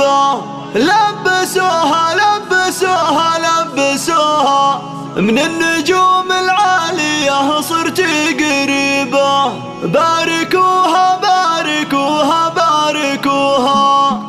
غريبة، لبسوها لبسوها لبسوها، من النجوم العالية صرت قريبة. باركوها باركوها باركوها،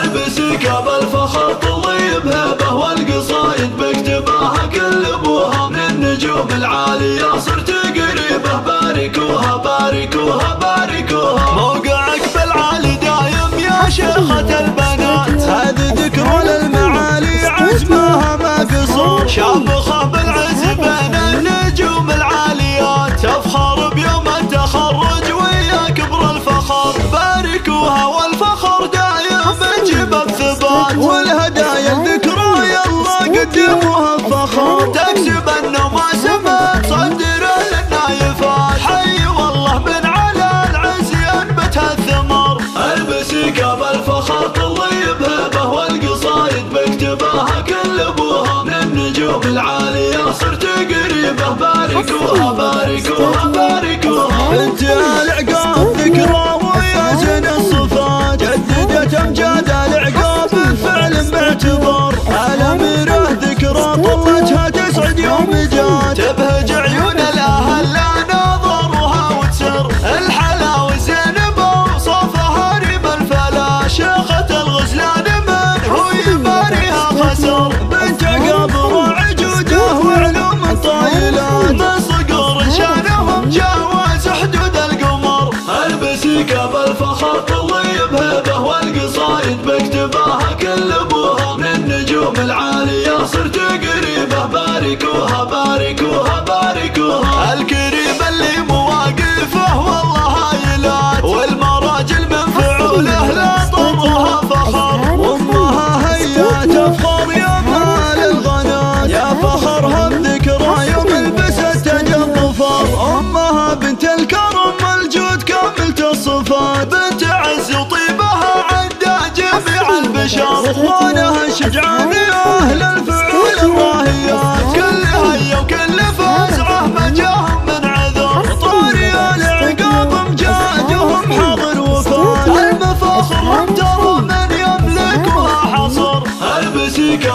البسك بالفخر طليب هبه، والقصايد بكتبها كل ابوها، من النجوم العالية صرت قريبة. باركوها باركوها باركوها، موقعك بالعالي دايم يا شيخة البنات، هذا ذكر للمعالي عزمها ما قصر، شامخة بالعز بين النجوم العاليات، تفخر بيوم التخرج ويا كبر الفخر. باركوها والفخر دايم بجيب الثبات، والهدايا الذكرى يلا قدموها بفخر، تكسب النوم سمات صدر للنايفات، حي والله بن على العز ينبتها الثمر. البسك بالفخر طليب هبه، والقصايد بكتبها كل ابوها، من النجوم العالية صرت قريبة. باركوها باركوها باركوها، بنت العقاب ذكرى ويا زين الصفات، جددت امجاد العقاب بفعل معتبر، الاميره ذكرى طلتها تسعد يوم جات، تبهج عيون الاهل لا نظرها وتسر، الحلا والزينب وصفها ريم الفلا، شيخة الغزلان من هو يباريها خسر، بنت عقاب راعي جوده وعلوم طايلات، من صقور شانهم جاوز حدود القمر. البسك بالفخر طليب هبه، والقصايد بكتبها كل ابوها، من النجوم العالية صرت قريبة. باركوها باركوها باركوها، الكريم اللي مواقفه والله هايلات، والمراجل من فعوله لا طرها فخر، وامها هيا تفخر يا مال الغنات، يا فخرها بذكرى يوم لبست تاج الظفر، امها بنت الكرم والجود كاملة الصفات، بنت عز وطيبها عدى جميع البشر، اخوانها الشجعان يا اهل الفعول الراهيات، كل هيا وكل فزعه ما جاهم من عذر، طاري العقاب امجادهم حاضر وفات، المفاخر ترى من يملكها حصر. البسك